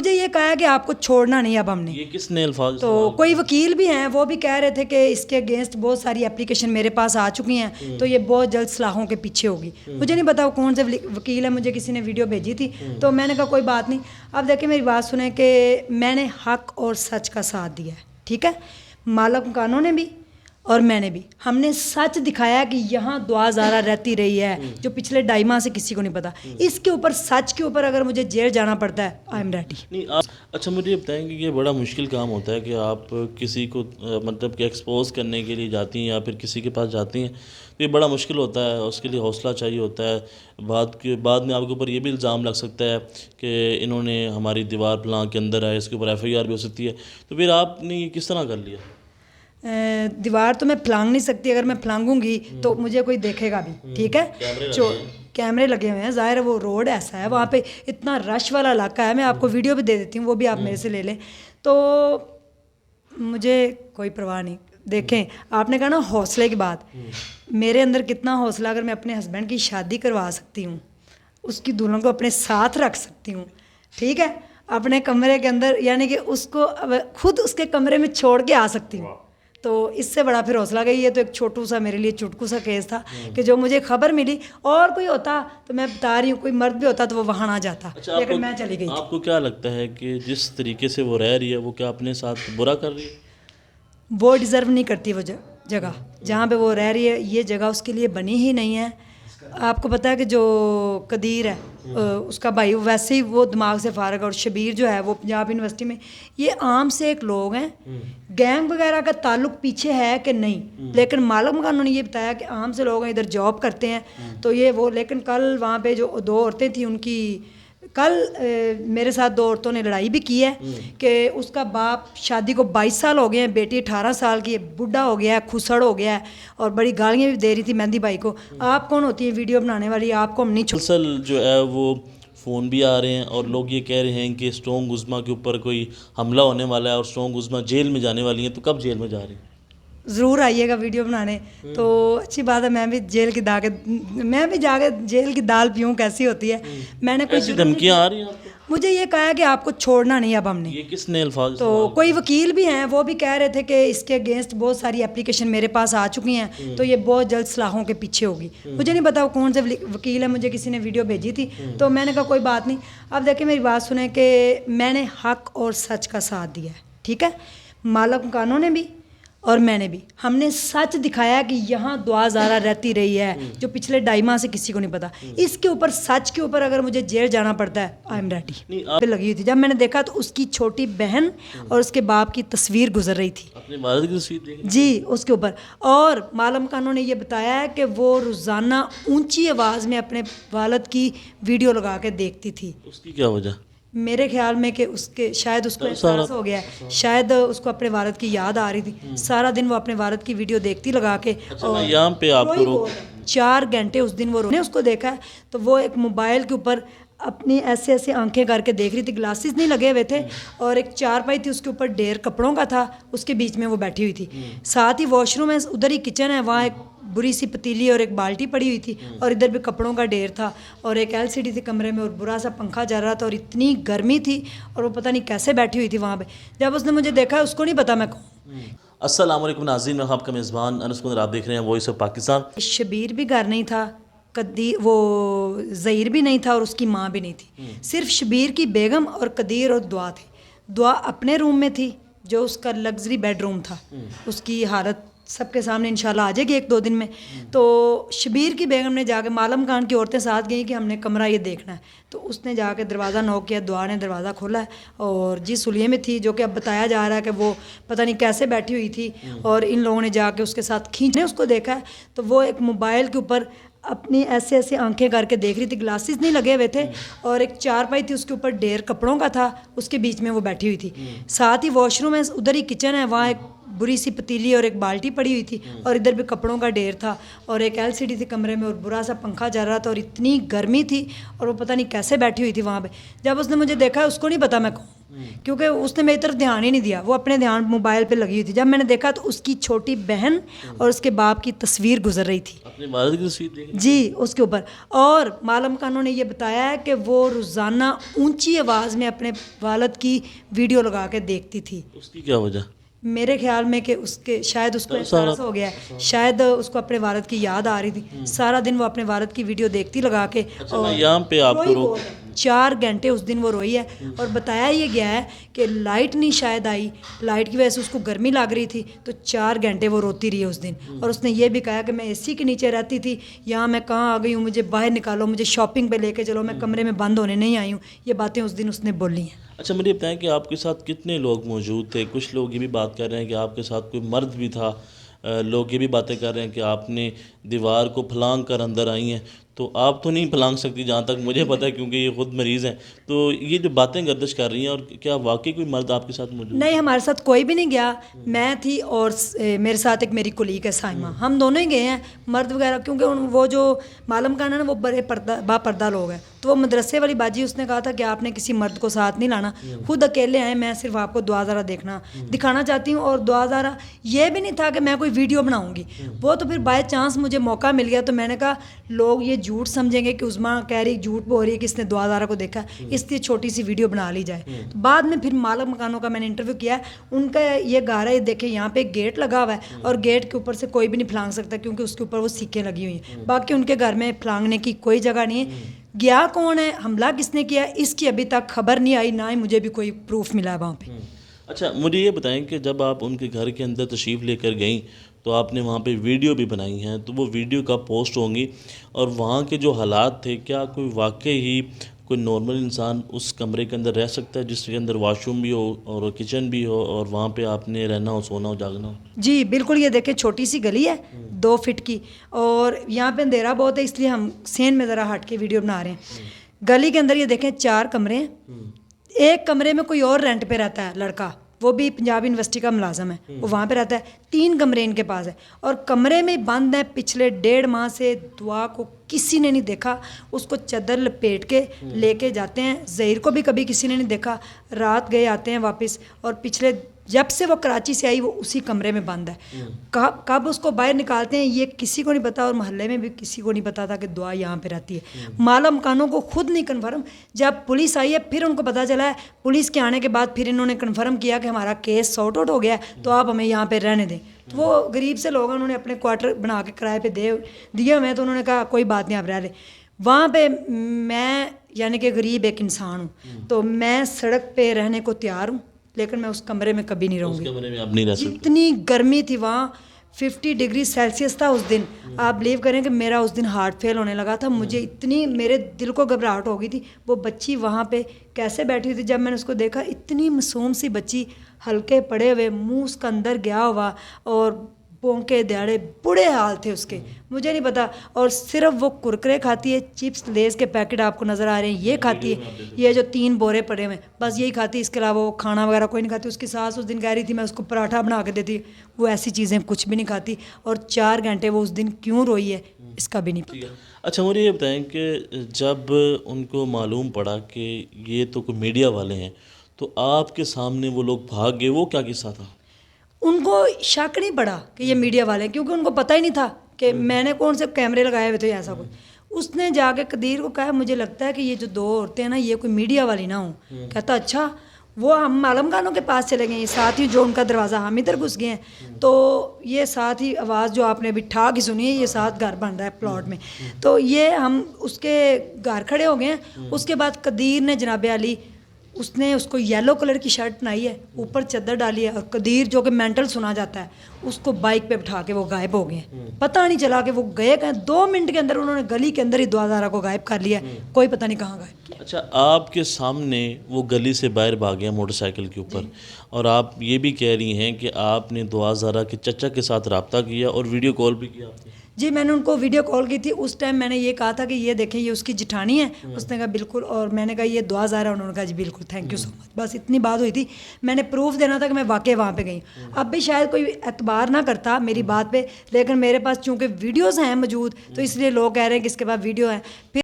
مجھے یہ کہا ہے کہ آپ کو چھوڑنا نہیں اب ہم نے. یہ کس نے الفاظ؟ تو کوئی وکیل بھی ہیں وہ بھی کہہ رہے تھے کہ اس کے اگینسٹ بہت ساری اپلیکیشن میرے پاس آ چکی ہیں تو یہ بہت جلد صلاحوں کے پیچھے ہوگی. مجھے نہیں پتا وہ کون سے وکیل ہے, مجھے کسی نے ویڈیو بھیجی تھی تو میں نے کہا کوئی بات نہیں. اب دیکھیں میری بات سنیں کہ میں نے حق اور سچ کا ساتھ دیا ہے, ٹھیک ہے. مالک قانون نے بھی اور میں نے بھی, ہم نے سچ دکھایا کہ یہاں دعا زارہ رہتی رہی ہے جو پچھلے 2.5 ماہ سے کسی کو نہیں پتا. اس کے اوپر سچ کے اوپر اگر مجھے جیل جانا پڑتا ہے آئی ایم ریڈی. نہیں آپ اچھا مجھے یہ بتائیں کہ یہ بڑا مشکل کام ہوتا ہے کہ آپ کسی کو مطلب کہ ایکسپوز کرنے کے لیے جاتی ہیں یا پھر کسی کے پاس جاتی ہیں تو یہ بڑا مشکل ہوتا ہے, اس کے لیے حوصلہ چاہیے ہوتا ہے. بعد میں آپ کے اوپر یہ بھی الزام لگ سکتا ہے کہ انہوں نے ہماری دیوار پھلاں کے اندر ہے, اس کے اوپر FIR بھی ہو سکتی ہے. تو پھر آپ نے یہ کس طرح کر لیا؟ دیوار تو میں پھلانگ نہیں سکتی, اگر میں پھلانگوں گی تو مجھے کوئی دیکھے گا بھی, ٹھیک ہے. کیمرے لگے ہوئے ہیں, ظاہر ہے وہ روڈ ایسا ہے, وہاں پہ اتنا رش والا علاقہ ہے. میں آپ کو ویڈیو بھی دے دیتی ہوں, وہ بھی آپ میرے سے لے لیں. تو مجھے کوئی پرواہ نہیں. دیکھیں آپ نے کہا نا حوصلے کی بات, میرے اندر کتنا حوصلہ, اگر میں اپنے ہسبینڈ کی شادی کروا سکتی ہوں, اس کی دلہن کو اپنے ساتھ رکھ سکتی ہوں, ٹھیک ہے, اپنے کمرے کے اندر, یعنی کہ اس کو خود اس کے کمرے میں چھوڑ کے آ سکتی ہوں, تو اس سے بڑا پھر حوصلہ گئی. یہ تو ایک چھوٹو سا میرے لیے چٹکو سا کیس تھا کہ جو مجھے خبر ملی, اور کوئی ہوتا تو میں بتا رہی ہوں, کوئی مرد بھی ہوتا تو وہ وہاں نہ جاتا, لیکن میں چلی گئی. آپ کو کیا لگتا ہے کہ جس طریقے سے وہ رہ رہی ہے وہ کیا اپنے ساتھ برا کر رہی ہے؟ وہ ڈیزرو نہیں کرتی وہ جگہ جہاں پہ وہ رہ رہی ہے. یہ جگہ اس کے لیے بنی ہی نہیں ہے. آپ کو پتہ ہے کہ جو قدیر ہے اس کا بھائی, ویسے ہی وہ دماغ سے فارغ ہے, اور شبیر جو ہے وہ پنجاب یونیورسٹی میں, یہ عام سے ایک لوگ ہیں. گینگ وغیرہ کا تعلق پیچھے ہے کہ نہیں, لیکن مالک قانون نے یہ بتایا کہ عام سے لوگ ہیں, ادھر جاب کرتے ہیں تو یہ وہ. لیکن کل وہاں پہ جو 2 عورتیں تھیں, ان کی کل میرے ساتھ 2 عورتوں نے لڑائی بھی کی ہے کہ اس کا باپ شادی کو 22 سال ہو گئے ہیں, بیٹی 18 سال کی ہے, بڈھا ہو گیا ہے, کھسڑ ہو گیا ہے, اور بڑی گالیاں بھی دے رہی تھی مہندی بھائی کو. آپ کون ہوتی ہیں ویڈیو بنانے والی, آپ کو ہم نہیں چھوڑ. مسلسل جو ہے وہ فون بھی آ رہے ہیں اور لوگ یہ کہہ رہے ہیں کہ اسٹرانگ عظمیٰ کے اوپر کوئی حملہ ہونے والا ہے اور اسٹرانگ عظمیٰ جیل میں جانے والی ہیں. تو کب جیل میں جا رہی ہیں؟ ضرور آئیے گا ویڈیو بنانے, تو اچھی بات ہے. میں بھی جا کے جیل کی دال پیوں کیسی ہوتی ہے. میں نے ایسی دھمکیاں آ رہی ہیں آپ کو؟ مجھے یہ کہا ہے کہ آپ کو چھوڑنا نہیں اب ہم نے. یہ کس نے الفاظ؟ تو کوئی وکیل بھی ہیں وہ بھی کہہ رہے تھے کہ اس کے اگینسٹ بہت ساری اپلیکیشن میرے پاس آ چکی ہیں تو یہ بہت جلد صلاحوں کے پیچھے ہوگی. مجھے نہیں پتا وہ کون سے وکیل ہے, مجھے کسی نے ویڈیو بھیجی تھی تو میں نے کہا کوئی بات نہیں. اب دیکھیں میری بات سنیں کہ میں نے حق اور سچ کا ساتھ دیا ہے, ٹھیک ہے. مالک قانون نے بھی اور میں نے بھی, ہم نے سچ دکھایا کہ یہاں دعا زارہ رہتی رہی ہے جو پچھلے 2.5 ماہ سے کسی کو نہیں پتا. اس کے اوپر سچ کے اوپر اگر مجھے جیل جانا پڑتا ہے آئی ایم ریڈی. لگی ہوئی تھی جب میں نے دیکھا تو اس کی چھوٹی بہن اور اس کے باپ کی تصویر گزر رہی تھی. اپنے والد کی تصویر دیکھی؟ جی, اس کے اوپر. اور معلم قانون نے یہ بتایا ہے کہ وہ روزانہ اونچی آواز میں اپنے والد کی ویڈیو لگا کے دیکھتی تھی. اس کی کیا وجہ؟ میرے خیال میں کہ شاید اس کو احساس ہو گیا ہے, شاید اس کو اپنے والد کی یاد آ رہی تھی. سارا دن وہ اپنے والد کی ویڈیو دیکھتی لگا کے. اور یہاں پہ آپ کو 4 گھنٹے اس دن وہ نے اس کو دیکھا ہے, تو وہ ایک موبائل کے اوپر اپنی ایسے آنکھیں کر کے دیکھ رہی تھی. گلاسز نہیں لگے ہوئے تھے, اور ایک چارپائی تھی اس کے اوپر ڈھیر کپڑوں کا تھا, اس کے بیچ میں وہ بیٹھی ہوئی تھی. ساتھ ہی واش روم ہے, ادھر ہی کچن ہے, وہاں ایک بری سی پتیلی اور ایک بالٹی پڑی ہوئی تھی, اور ادھر بھی کپڑوں کا ڈھیر تھا, اور ایک LCD تھی کمرے میں, اور برا سا پنکھا چل رہا تھا, اور اتنی گرمی تھی, اور وہ پتہ نہیں کیسے بیٹھی ہوئی تھی وہاں پہ. جب اس نے مجھے دیکھا, اس کو نہیں پتا میں کون. السلام علیکم ناظرین, میں آپ کا میزبان انس کنر, آپ دیکھ رہے ہیں وائس آف پاکستان. شبیر بھی گھر نہیں تھا, وہ ظہیر بھی نہیں تھا, اور اس کی ماں بھی نہیں تھی. صرف شبیر کی بیگم اور قدیر اور دعا تھی. دعا اپنے روم میں تھی جو اس کا لگژری بیڈ روم تھا. اس کی حالت سب کے سامنے انشاءاللہ آ جائے گی 1-2 دن میں. تو شبیر کی بیگم نے جا کے, معلم خان کی عورتیں ساتھ گئیں کہ ہم نے کمرہ یہ دیکھنا ہے, تو اس نے جا کے دروازہ نوک کیا. دعا نے دروازہ کھولا ہے, اور جس سلیے میں تھی, جو کہ اب بتایا جا رہا ہے کہ وہ پتہ نہیں کیسے بیٹھی ہوئی تھی, اور ان لوگوں نے جا کے اس کے ساتھ کھینچنے اس کو دیکھا ہے, تو وہ ایک موبائل کے اوپر اپنی ایسے آنکھیں کر کے دیکھ رہی تھی. گلاسز نہیں لگے ہوئے تھے, اور ایک چارپائی تھی اس کے اوپر ڈھیر کپڑوں کا تھا, اس کے بیچ میں وہ بیٹھی ہوئی تھی. ساتھ ہی واش روم ہے, ادھر ہی کچن ہے, وہاں ایک بری سی پتیلی اور ایک بالٹی پڑی ہوئی تھی, اور ادھر بھی کپڑوں کا ڈھیر تھا, اور ایک LCD تھی کمرے میں, اور برا سا پنکھا چل رہا تھا, اور اتنی گرمی تھی, اور وہ پتہ نہیں کیسے بیٹھی ہوئی تھی وہاں پہ. جب اس نے مجھے دیکھا, اس کو نہیں پتا میں کون. کیونکہ اس نے میری طرف دھیان ہی نہیں دیا, وہ اپنے دھیان موبائل پہ لگی ہوئی تھی. جب میں نے دیکھا تو اس کی چھوٹی بہن اور اس کے باپ کی تصویر گزر رہی تھی. اپنے والد کی تصویر دیکھی؟ جی, اس کے اوپر. اور معلم خانوں نے یہ بتایا ہے کہ وہ روزانہ اونچی آواز میں اپنے والد کی ویڈیو لگا کے دیکھتی تھی. اس کی کیا وجہ؟ میرے خیال میں کہ اس کے شاید اس کو احساس ہو گیا ہے, شاید اس کو اپنے والد کی یاد آ رہی تھی. سارا دن وہ اپنے والد کی ویڈیو دیکھتی لگا کے. میں یہاں پہ آپ کو روک 4 گھنٹے اس دن وہ روئی ہے. اور بتایا یہ گیا ہے کہ لائٹ نہیں شاید آئی, لائٹ کی وجہ سے اس کو گرمی لگ رہی تھی, تو 4 گھنٹے وہ روتی رہی ہے اس دن. اور اس نے یہ بھی کہا کہ میں اے سی کے نیچے رہتی تھی, یہاں میں کہاں آ گئی ہوں, مجھے باہر نکالو, مجھے شاپنگ پہ لے کے چلو, میں کمرے میں بند ہونے نہیں آئی ہوں. یہ باتیں اس دن اس نے بولی ہیں. اچھا مجھے بتائیں کہ آپ کے ساتھ کتنے لوگ موجود تھے؟ کچھ لوگ یہ بھی بات کر رہے ہیں کہ آپ کے ساتھ کوئی مرد بھی تھا, لوگ یہ بھی باتیں کر رہے ہیں کہ آپ نے دیوار کو پھلانگ کر اندر آئی ہیں. تو آپ تو نہیں پھلانگ سکتی جہاں تک مجھے پتہ ہے, کیونکہ یہ خود مریض ہیں. تو یہ جو باتیں گردش کر رہی ہیں, اور کیا واقعی کوئی مرد آپ کے ساتھ موجود؟ نہیں, ہمارے ساتھ کوئی بھی نہیں گیا. میں تھی اور میرے ساتھ ایک میری کولیگ ہے سائمہ, ہم دونوں ہی گئے ہیں. مرد وغیرہ کیونکہ وہ جو معلم خانہ نا وہ بڑے با پردہ لوگ ہیں, تو وہ مدرسے والی باجی اس نے کہا تھا کہ آپ نے کسی مرد کو ساتھ نہیں لانا, خود اکیلے آئے, میں صرف آپ کو دعا ذرا دکھانا چاہتی ہوں. اور دعا ذرا یہ بھی نہیں تھا کہ میں کوئی ویڈیو بناؤں گی, وہ تو پھر بائی چانس مجھے موقع مل گیا. تو میں نے کہا لوگ یہ جھوٹ سمجھیں گے کہ عظمیٰ کہہ رہی جھوٹ بول رہی ہے کہ اس نے دعا ذرا کو دیکھا, اس لیے چھوٹی سی ویڈیو بنا لی جائے. تو بعد میں پھر معلم خانوں کا میں نے انٹرویو کیا ہے, ان کا یہ گھر ہے, دیکھیں یہاں پہ ایک گیٹ لگا ہوا ہے, اور گیٹ کے اوپر سے کوئی بھی نہیں پھلانگ سکتا کیونکہ اس کے اوپر وہ سیکیں لگی ہوئی ہیں. باقی ان کے گھر میں پھلانگنے کی کوئی جگہ نہیں ہے. گیا کون ہے, حملہ کس نے کیا, اس کی ابھی تک خبر نہیں آئی, نہ ہی مجھے بھی کوئی پروف ملا وہاں پہ. اچھا مجھے یہ بتائیں کہ جب آپ ان کے گھر کے اندر تشریف لے کر گئیں تو آپ نے وہاں پہ ویڈیو بھی بنائی ہیں, تو وہ ویڈیو کب پوسٹ ہوں گی, اور وہاں کے جو حالات تھے, کیا کوئی واقعی ہی کوئی نارمل انسان اس کمرے کے اندر رہ سکتا ہے جس کے اندر واش روم بھی ہو اور کچن بھی ہو, اور وہاں پہ آپ نے رہنا ہو, سونا ہو, جاگنا ہو؟ جی بالکل, یہ دیکھیں چھوٹی سی گلی ہے 2 فٹ کی, اور یہاں پہ اندھیرا بہت ہے, اس لیے ہم سین میں ذرا ہٹ کے ویڈیو بنا رہے ہیں. گلی کے اندر یہ دیکھیں 4 کمرے ہیں, ایک کمرے میں کوئی اور رینٹ پہ رہتا ہے لڑکا, وہ بھی پنجاب یونیورسٹی کا ملازم ہے, وہ وہاں پہ رہتا ہے. 3 کمرے ان کے پاس ہے, اور کمرے میں بند ہیں پچھلے 1.5 ماہ سے. دعا کو کسی نے نہیں دیکھا, اس کو چادر لپیٹ کے لے کے جاتے ہیں. ظہیر کو بھی کبھی کسی نے نہیں دیکھا, رات گئے آتے ہیں واپس, اور پچھلے جب سے وہ کراچی سے آئی وہ اسی کمرے میں بند ہے. کب اس کو باہر نکالتے ہیں یہ کسی کو نہیں پتا, اور محلے میں بھی کسی کو نہیں پتا تھا کہ دعا یہاں پہ رہتی ہے. معلم خانوں کو خود نہیں کنفرم, جب پولیس آئی ہے پھر ان کو پتا چلا ہے. پولیس کے آنے کے بعد پھر انہوں نے کنفرم کیا کہ ہمارا کیس سارٹ آؤٹ ہو گیا ہے, تو آپ ہمیں یہاں پہ رہنے دیں. تو وہ غریب سے لوگ ہیں, انہوں نے اپنے کوارٹر بنا کے کرائے پہ دیے ہوئے ہیں, تو انہوں نے کہا کوئی بات نہیں آپ رہ لیں. وہاں پہ میں یعنی کہ غریب ایک انسان ہوں, تو میں سڑک پہ رہنے کو تیار ہوں, لیکن میں اس کمرے میں کبھی نہیں رہوں گی. اس کمرے میں آپ نہیں رہ سکتے. اتنی گرمی تھی وہاں, 50 ڈگری سیلسیس تھا اس دن. آپ بلیو کریں کہ میرا اس دن ہارٹ فیل ہونے لگا تھا, مجھے اتنی میرے دل کو گھبراہٹ ہو گئی تھی. وہ بچی وہاں پہ کیسے بیٹھی ہوئی تھی, جب میں نے اس کو دیکھا اتنی معصوم سی بچی, ہلکے پڑے ہوئے, منہ اس کا اندر گیا ہوا, اور پونکے دیاڑے, برے حال تھے اس کے, مجھے نہیں پتا. اور صرف وہ کرکرے کھاتی ہے, چپس لیز کے پیکٹ آپ کو نظر آ رہے ہیں, یہ کھاتی ہے, یہ جو 3 بورے پڑے ہوئے, بس یہی کھاتی ہے. اس کے علاوہ وہ کھانا وغیرہ کوئی نہیں کھاتی. اس کی ساس اس دن کہہ رہی تھی میں اس کو پراٹھا بنا کے دیتی, وہ ایسی چیزیں کچھ بھی نہیں کھاتی. اور 4 گھنٹے وہ اس دن کیوں روئی ہے اس کا بھی نہیں پتا. اچھا مجھے یہ بتائیں کہ جب ان کو معلوم پڑا کہ یہ تو کوئی میڈیا والے ہیں, تو آپ کے سامنے وہ لوگ بھاگ گئے, وہ کیا قصہ تھا؟ ان کو شک نہیں پڑا کہ یہ میڈیا والے ہیں, کیونکہ ان کو پتہ ہی نہیں تھا کہ میں نے کون سے کیمرے لگائے ہوئے تھے ایسا کچھ. اس نے جا کے قدیر کو کہا مجھے لگتا ہے کہ یہ جو 2 عورتیں ہیں نا یہ کوئی میڈیا والی نہ ہوں. کہتا اچھا. وہ ہم معلم خانوں کے پاس چلے گئے, یہ ساتھ ہی جو ان کا دروازہ ہم ادھر گھس گئے ہیں, تو یہ ساتھ ہی آواز جو آپ نے ابھی ٹھا کی سنی ہے, یہ ساتھ گھر بن رہا ہے پلاٹ میں. تو یہ ہم اس کے گھر کھڑے ہو گئے ہیں. اس کے بعد قدیر نے جناب علی اس نے اس کو یلو کلر کی شرٹ بنائی ہے, اوپر چادر ڈالی ہے, اور قدیر جو کہ مینٹل سنا جاتا ہے اس کو بائک پہ بٹھا کے وہ غائب ہو گئے ہیں. پتہ نہیں چلا کہ وہ گئے کہیں. 2 منٹ کے اندر انہوں نے گلی کے اندر ہی دوازارہ کو غائب کر لیا, کوئی پتہ نہیں کہاں غائب کیا. اچھا آپ کے سامنے وہ گلی سے باہر بھاگے موٹر سائیکل کے اوپر, اور آپ یہ بھی کہہ رہی ہیں کہ آپ نے دعا زارہ کے چچا کے ساتھ رابطہ کیا اور ویڈیو کال بھی کیا آپ نے؟ جی میں نے ان کو ویڈیو کال کی تھی. اس ٹائم میں نے یہ کہا تھا کہ یہ دیکھیں یہ اس کی جٹھانی ہے. اس نے کہا بالکل, اور میں نے کہا یہ دعا زارہ, انہوں نے کہا جی بالکل تھینک یو سو مچ. بس اتنی بات ہوئی تھی. میں نے پروف دینا تھا کہ میں واقعی وہاں پہ گئی. اب بھی شاید کوئی اعتبار نہ کرتا میری بات پہ, لیکن میرے پاس چونکہ ویڈیوز ہیں موجود, تو اس لیے لوگ کہہ رہے ہیں کہ اس کے بعد ویڈیو ہے. پھر